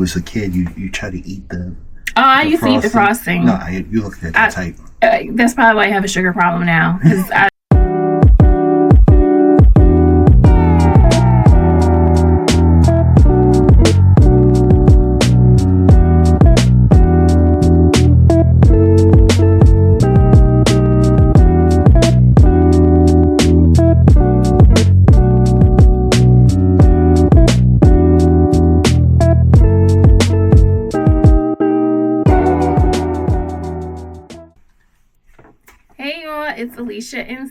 was a kid, you try to eat the. Oh, I used to eat the frosting. No, you look at that type. That's probably why I have a sugar problem now. Because it's Alicia and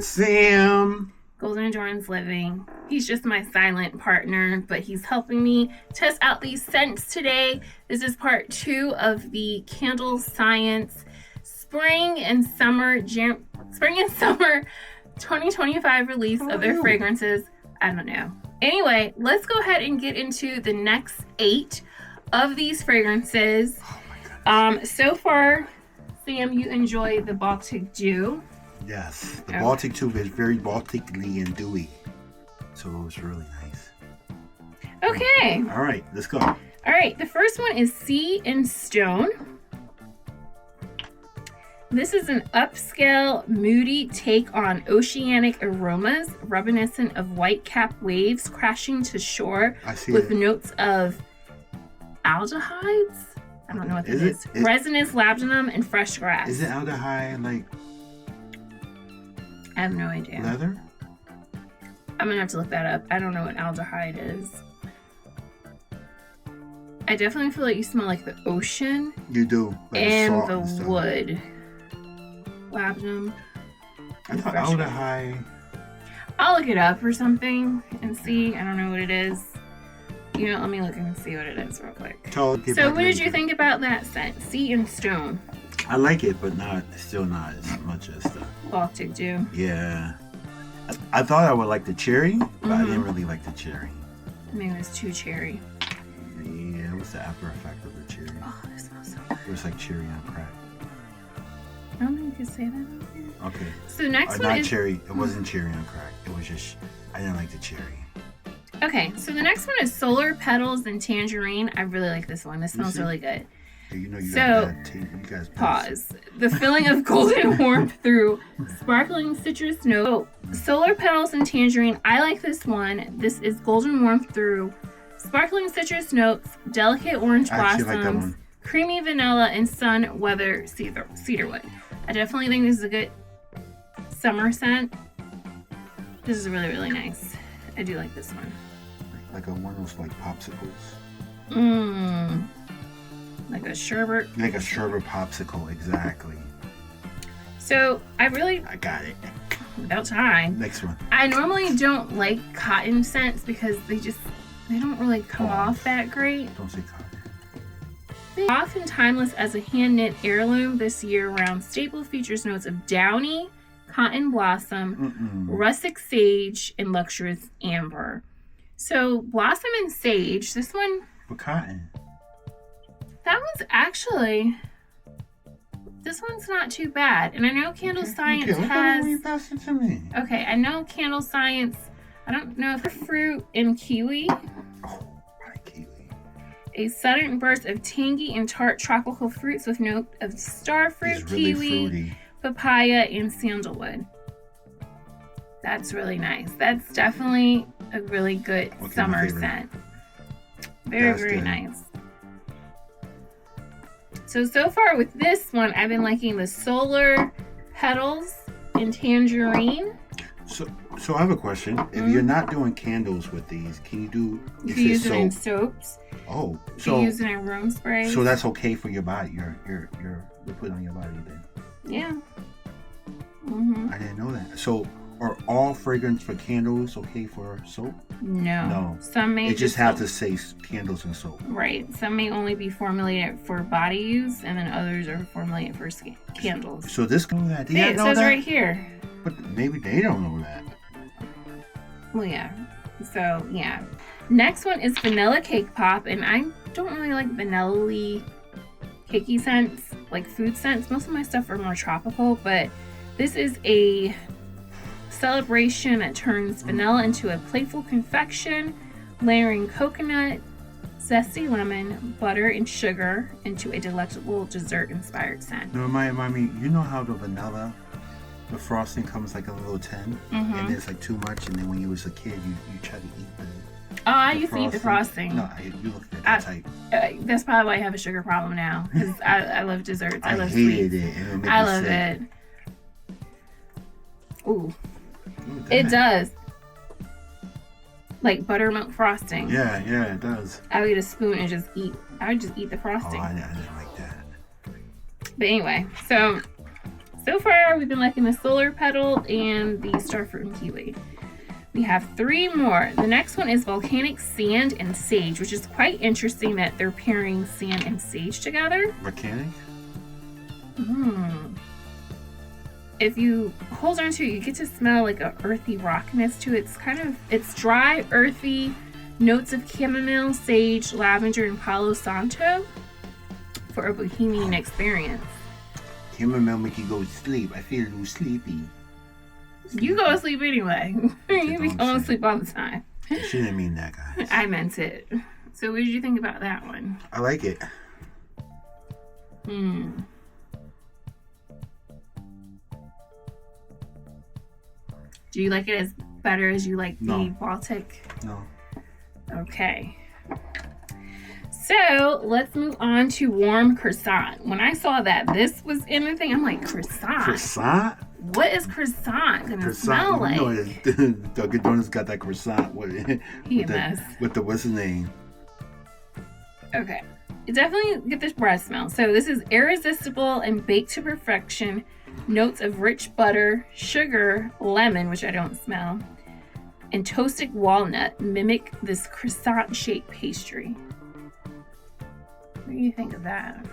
Sam. Golden Jordan's living. He's just my silent partner, but he's helping me test out these scents today. This is part 2 of the Candle Science Spring and Summer 2025 release of their fragrances. I don't know. Anyway, let's go ahead and get into the next 8 of these fragrances. Oh my goodness. So far, Sam, you enjoy the Baltic Dew. Yes, the Baltic Dew is very Baltic-y and dewy, so it's really nice. Okay. All right, let's go. All right, the first one is Sea and Stone. This is an upscale, moody take on oceanic aromas, reminiscent of white-capped waves crashing to shore with notes of aldehydes. I don't know what this is. Resinous, labdanum, and fresh grass. Is it aldehyde like? I have no idea. Leather? I'm gonna have to look that up. I don't know what aldehyde is. I definitely feel like you smell like the ocean. You do. Like and the wood. Labdanum. I thought aldehyde. I'll look it up or something and see. I don't know what it is. You know, let me look and see what it is real quick. So what did you think about that scent? Sea and Stone. I like it, but still not as much as the Baltic Dew. Yeah. I thought I would like the cherry, but I didn't really like the cherry. Maybe it was too cherry. Yeah, it was the after effect of the cherry. Oh, it smells so good. It was like cherry on crack. I don't think you could say that over here. Okay. So next one is... cherry. It wasn't cherry on crack. It was just... I didn't like the cherry. Okay, so the next one is Solar Petals and Tangerine. I really like this one. This smells really good. You know you guys pause. The feeling of golden warmth through sparkling citrus note. Solar Petals and Tangerine. I like this one. This is golden warmth through sparkling citrus notes, delicate orange blossoms, creamy vanilla, and sun weather cedarwood. I definitely think this is a good summer scent. This is really, really nice. I do like this one. Like one of those like popsicles. Like a sherbet. Like a sherbet popsicle, exactly. So I got it. About time. Next one. I normally don't like cotton scents because they don't really come off that great. Don't say cotton. Often timeless as a hand knit heirloom, this year-round staple features notes of downy, cotton blossom, rustic sage, and luxurious amber. So blossom and sage. This one. For cotton. That one's actually. This one's not too bad, and I know Candle Science has. Pass it to me. Okay, I know Candle Science. I don't know if Starfruit and Kiwi. Oh, right, kiwi. A sudden burst of tangy and tart tropical fruits with note of starfruit, really kiwi, fruity. Papaya, and sandalwood. That's really nice. That's definitely a really good summer scent. Very, very nice. So far with this one, I've been liking the Solar Petals and Tangerine. So I have a question. If you're not doing candles with these, can you do? You can use it in soaps. Oh, you can use it in room sprays. So that's okay for your body. You put it on your body then. Yeah. I didn't know that. So are all fragrance for candles okay for soap? No. Some may just have to say candles and soap. Right. Some may only be formulated for body use, and then others are formulated for candles. So this know that? Yeah, it says right here. But maybe they don't know that. Well, yeah. So yeah. Next one is Vanilla Cake Pop, and I don't really like vanilla-y cakey scents, like food scents. Most of my stuff are more tropical, but this is a celebration that turns vanilla into a playful confection, layering coconut, zesty lemon, butter, and sugar into a delectable dessert-inspired scent. No, remind me, you know how the vanilla, the frosting comes like a little tin, and it's like too much, and then when you was a kid, you try to eat the I used to eat the frosting. No, you look at that type. That's probably why I have a sugar problem now, because I love desserts. I love hated sweets. it. And it I love it. Ooh. It does. Like buttermilk frosting. Yeah, it does. I would get a spoon and just eat. I would just eat the frosting. Oh, I didn't like that. But anyway, so far we've been liking the solar petal and the starfruit and kiwi. We have 3 more. The next one is volcanic sand and sage, which is quite interesting that they're pairing sand and sage together. Volcanic? If you hold on to it, you get to smell like a earthy rockiness to it. It's dry, earthy, notes of chamomile, sage, lavender, and Palo Santo for a bohemian experience. Chamomile make you go to sleep. I feel a little sleepy. You go to sleep anyway. You be going to sleep all the time. She didn't mean that, guys. I meant it. So what did you think about that one? I like it. Do you like it as better as you like the Baltic? No. Okay. So let's move on to warm croissant. When I saw that this was in the thing, I'm like, croissant? Croissant? What is croissant gonna smell like? You know, Dunkin' Donuts got that croissant with the what's his name? Okay. You definitely get this bread smell. So this is irresistible and baked to perfection. Notes of rich butter, sugar, lemon, which I don't smell, and toasted walnut mimic this croissant-shaped pastry. What do you think of that?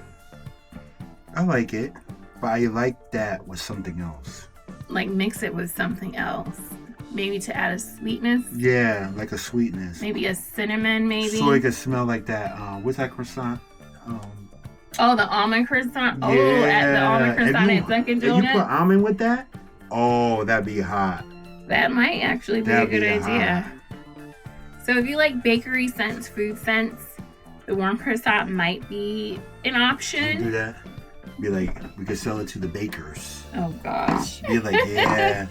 I like it, but I like that with something else. Like mix it with something else. Maybe to add a sweetness? Yeah, like a sweetness. Maybe a cinnamon, maybe? So it could smell like that. What's that croissant? Oh, the almond croissant? Yeah. Oh, at the almond croissant at Dunkin' Donuts? If you put almond with that? Oh, that'd be hot. That might actually be a good idea. So if you like bakery scents, food scents, the warm croissant might be an option. Do that. Be like, we could sell it to the bakers. Oh, gosh. Be like, yeah.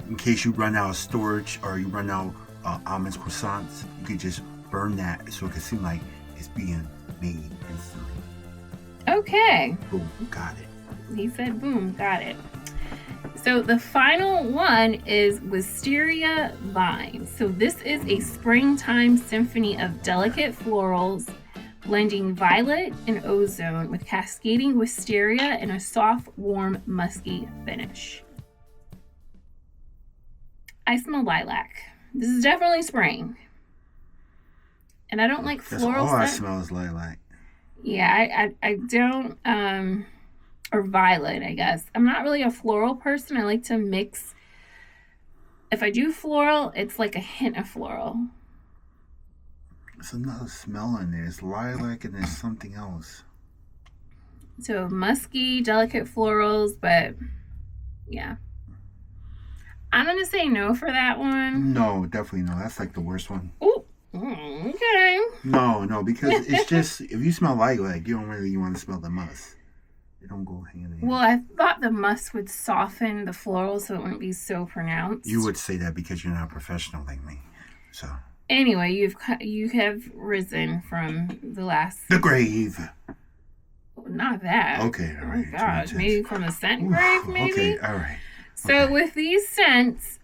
In case you run out of storage or you run out of almonds croissants, you could just burn that so it could seem like it's being made instantly. Okay. Boom, got it. He said boom, got it. So the final one is Wisteria Vine. So this is a springtime symphony of delicate florals, blending violet and ozone with cascading wisteria and a soft, warm, musky finish. I smell lilac. This is definitely spring. And I don't like floral all scent. I smell is lilac. Yeah, I don't, or violet, I guess. I'm not really a floral person. I like to mix. If I do floral, it's like a hint of floral. There's another smell in there. It's lilac and there's something else. So musky, delicate florals, but yeah. I'm going to say no for that one. No, definitely no. That's like the worst one. Ooh. Okay. No, because it's just, if you smell lilac, you don't really want to smell the musk. They don't go hand in hand. Well, I thought the musk would soften the floral so it wouldn't be so pronounced. You would say that because you're not a professional like me. So. Anyway, you have risen from the last... The grave. Not that. Okay, all right. Oh, gosh. Maybe from the scent grave, maybe? Okay, all right. So with these scents,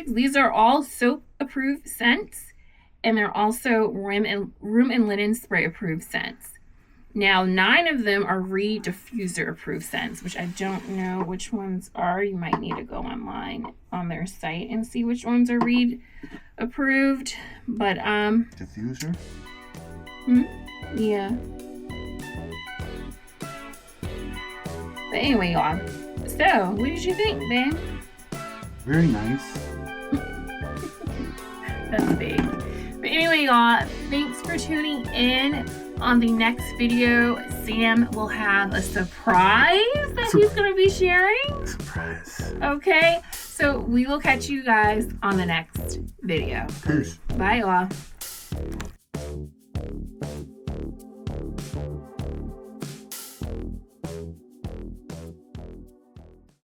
these are all soap-approved scents, and they're also room and linen spray-approved scents. Now, 9 of them are Reed diffuser-approved scents, which I don't know which ones are. You might need to go online on their site and see which ones are Reed approved. But Diffuser? Yeah. But anyway, y'all. So, what did you think, Ben? Very nice. That's big. But anyway, y'all, thanks for tuning in. On the next video, Sam will have a surprise that he's going to be sharing. Surprise. Okay, so we will catch you guys on the next video. Peace. Bye, y'all.